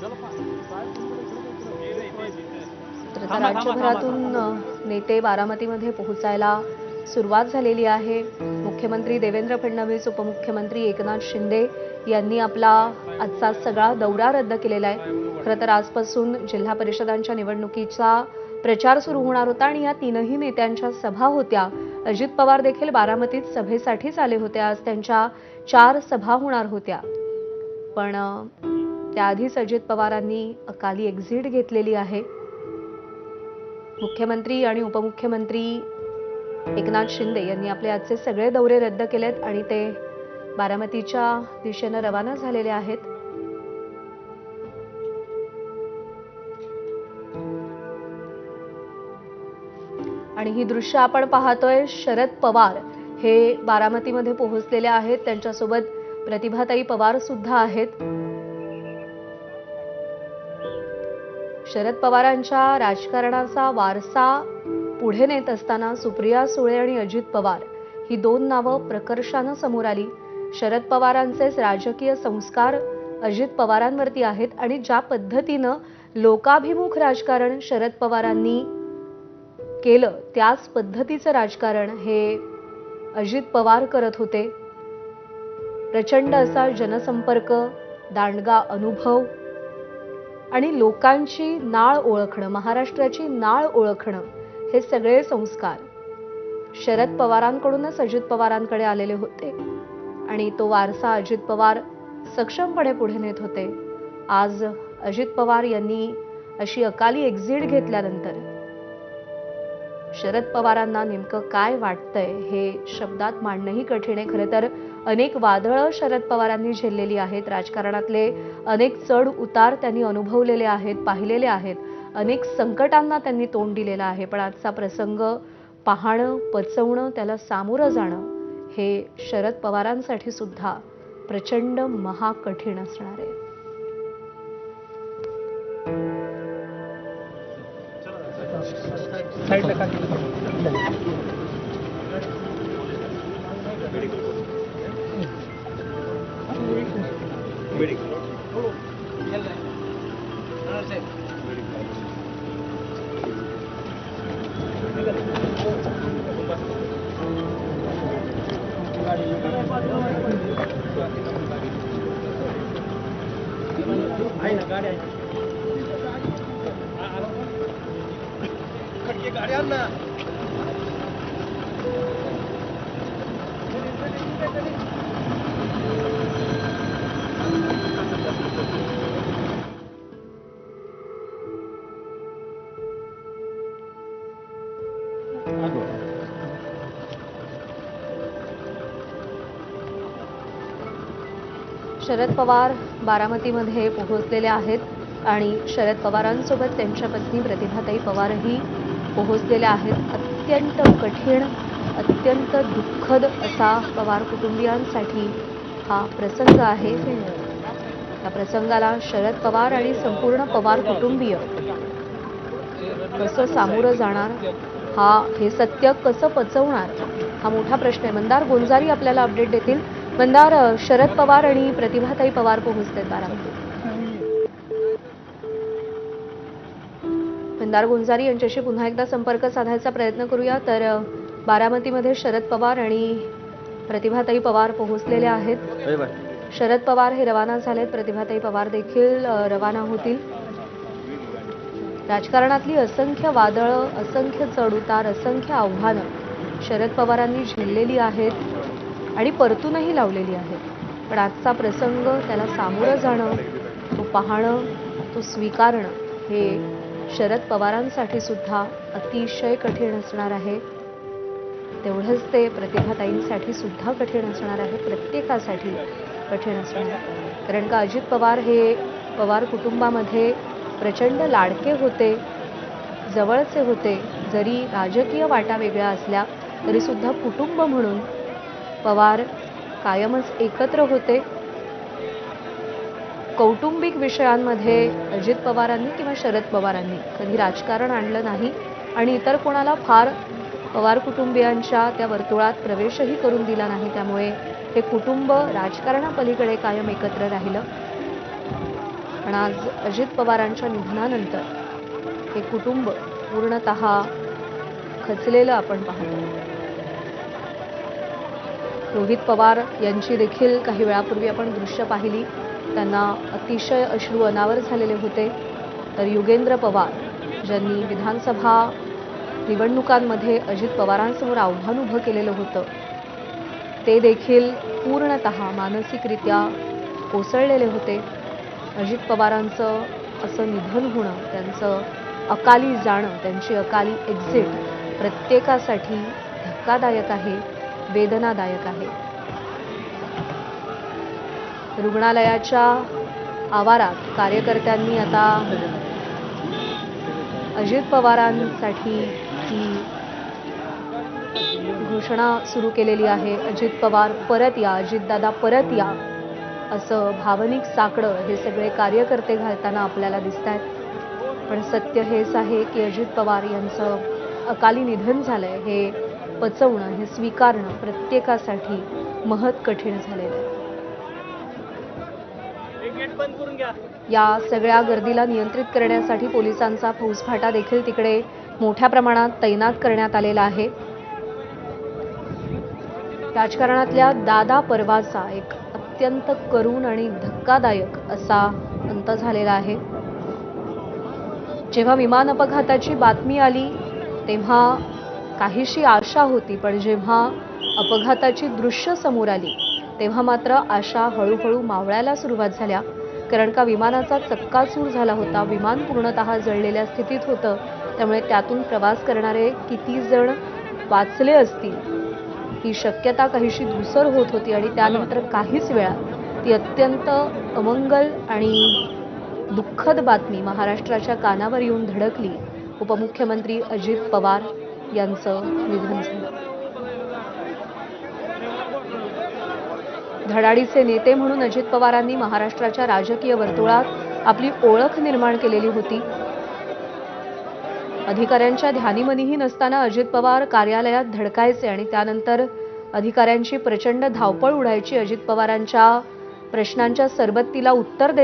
तर आता राज्यभरातून नेते बारामतीमध्ये पोहोचायला सुरुवात झालेली आहे। मुख्यमंत्री देवेंद्र फडणवीस, उपमुख्यमंत्री एकनाथ शिंदे यांनी आपला आजचा सगळा दौरा रद्द केलेला आहे। खरं तर आजपासून जिल्हा परिषदांच्या निवडणुकीचा प्रचार सुरू होणार होता आणि या तीनही नेत्यांच्या सभा होत्या। अजित पवार देखील बारामतीत सभेसाठीच आले होते। आज त्यांच्या 4 सभा होणार होत्या, पण त्याआधीच अजित पवारांनी अकाली एक्झिट घेतलेली आहे। मुख्यमंत्री आणि उपमुख्यमंत्री एकनाथ शिंदे यांनी आपले आजचे सगळे दौरे रद्द केलेत आणि ते बारामतीच्या दिशेने रवाना झालेले आहेत। आणि ही दृश्य आपण पाहतोय, शरद पवार हे बारामतीमध्ये पोहोचलेले आहेत। त्यांच्यासोबत प्रतिभाताई पवार सुद्धा आहेत। शरद पवारांच्या राजकारणाचा वारसा पुढे नेत असताना सुप्रिया सुळे आणि अजित पवार ही 2 नावं प्रकर्षाने समोर आली। शरद पवारांचेच राजकीय संस्कार अजित पवारांवरती आहेत आणि ज्या पद्धतीनं लोकाभिमुख राजकारण शरद पवारांनी केलं त्याच पद्धतीचं राजकारण हे अजित पवार करत होते। प्रचंड असा जनसंपर्क, दांडगा अनुभव आणि लोकांची नाळ ओळखणं, महाराष्ट्राची नाळ ओळखणं, हे सगळे संस्कार शरद पवारांकडूनच अजित पवारांकडे आलेले होते आणि तो वारसा अजित पवार सक्षमपणे पुढे नेत होते। आज अजित पवार यांनी अशी अकाली एक्झिट घेतल्यानंतर शरद पवारांना नेमकं काय वाटतंय हे शब्दात मांडणंही कठीण आहे। खरं तर अनेक वादळं शरद पवारांनी झेललेली आहेत। राजकारणातले अनेक चढ उतार त्यांनी अनुभवलेले आहेत, पाहिलेले आहेत। अनेक संकटांना त्यांनी तोंड दिलेलं आहे। पण आजचा प्रसंग पाहणं, पचवणं, त्याला सामोरं जाणं हे शरद पवारांसाठी सुद्धा प्रचंड महाकठीण असणार आहे। शरद पवार बारामतीमध्ये पोहोचलेले आहेत आणि शरद पवारांसोबत त्यांच्या पत्नी प्रतिभाताई पवारही पोहोचलेल्या आहेत। अत्यंत कठीण, अत्यंत दुःखद असा पवार कुटुंबियांसाठी हा प्रसंग आहे। या प्रसंगाला शरद पवार आणि संपूर्ण पवार कुटुंबीय कसं सामोरं जाणार, हे सत्य कसं पचवणार, हा मोठा प्रश्न आहे। मंदार गोंजारी आपल्याला अपडेट देतील। मंदार, शरद पवार आणि प्रतिभाताई पवार पोहोचतात बारामतीत। मंदार गोंजारी यांच्याशी पुन्हा एकदा संपर्क साधायचा प्रयत्न करूया। तर बारामतीमध्ये शरद पवार आणि प्रतिभाताई पवार पोहोचलेले आहेत। शरद पवार हे रवाना झालेत, प्रतिभाताई पवार देखील रवाना होतील। राजकारणातली असंख्य वादळं, असंख्य चढउतार, असंख्य आव्हानं शरद पवारांनी झेललेली आहेत आणि परतूनही लावलेली आहेत। पण आजचा प्रसंग, त्याला सामोरं जाणं, तो पाहणं, तो स्वीकारणं हे शरद पवारांसाठी सुद्धा अतिशय कठीण असणार आहे। तेवढंच ते प्रतिभाताईंसाठी सुद्धा कठीण असणार आहे, प्रत्येकासाठी कठीण असणार आहे। कारण का अजित पवार हे पवार कुटुंबामध्ये प्रचंड लाडके होते, जवळचे होते। जरी राजकीय वाटा वेगळ्या असल्या तरी सुद्धा कुटुंब म्हणून पवार कायमच एकत्र होते। कौटुंबिक विषयांमध्ये अजित पवारांनी किंवा शरद पवारांनी कधी राजकारण आणलं नाही आणि इतर कोणाला फार पवार कुटुंबियांच्या त्या वर्तुळात प्रवेशही करून दिला नाही। त्यामुळे हे कुटुंब राजकारणापलीकडे कायम एकत्र राहिलं। पण आज अजित पवारांच्या निधनानंतर हे कुटुंब पूर्णतः खचलेलं आपण पाहतो. रोहित पवार यांची देखील काही वेळापूर्वी आपण दृश्य पाहिली. त्यांना अतिशय अश्रू अनावर झालेले होते. तर युगेंद्र पवार ज्यांनी विधानसभा निवडणुकांमध्ये अजित पवारांसमोर आव्हान उभं केलेलं होतं, ते देखील पूर्णतः मानसिकरित्या कोसळलेले होते. अजित पवारांचं असं निधन होणं, त्यांचं अकाली जाणं, त्यांची अकाली एक्झिट प्रत्येकासाठी धक्कादायक आहे, वेदनादायक आहे. रुग्णालयाच्या आवारात कार्यकर्त्यांनी आता अजित पवारांसाठी ही घोषणा सुरू केलेली आहे. अजित पवार परत या, अजितदादा परत या, असं भावनिक साकडं हे सगळे कार्यकर्ते घालताना आपल्याला दिसत आहेत. पण सत्य हेच आहे की अजित पवार यांचं अकाली निधन झालंय हे पचवणं, हे स्वीकारणं प्रत्येकासाठी महत कठीण झालेलं आहे. या सगळ्या गर्दीला नियंत्रित करण्यासाठी पोलिसांचा फौजफाटा देखील तिकडे मोठ्या प्रमाणात तैनात करण्यात आलेला आहे. राजकारणातल्या दादा पर्वाचा एक अत्यंत करुण आणि धक्कादायक असा अंत झालेला आहे. जेव्हा विमान अपघाताची बातमी आली तेव्हा काहीशी आशा होती, पण जेव्हा अपघाताची दृश्य समोर आली तेव्हा मात्र आशा हळूहळू मावळायला सुरुवात झाल्या. कारण का विमानाचा चक्काचूर झाला होता, विमान पूर्णतः जळलेल्या स्थितीत होतं. त्यामुळे त्यातून प्रवास करणारे किती जण वाचले असतील ही शक्यता काहीशी धूसर होत होती. आणि त्यानंतर काहीच वेळात ती अत्यंत अमंगल आणि दुःखद बातमी महाराष्ट्राच्या कानावर येऊन धडकली. उपमुख्यमंत्री अजित पवार यांचं निधन झालं. धडाडीचे नेते म्हणून अजित पवारांनी महाराष्ट्राच्या राजकीय वर्तुळात आपली ओळख निर्माण केलेली होती. अधिकाऱ्यांच्या ध्यानीमनीही नसताना अजित पवार कार्यालयात धडकायचे आणि त्यानंतर अधिकाऱ्यांची प्रचंड धावपळ उडायची. अजित पवारांच्या प्रश्नांच्या सरबत्तीला उत्तर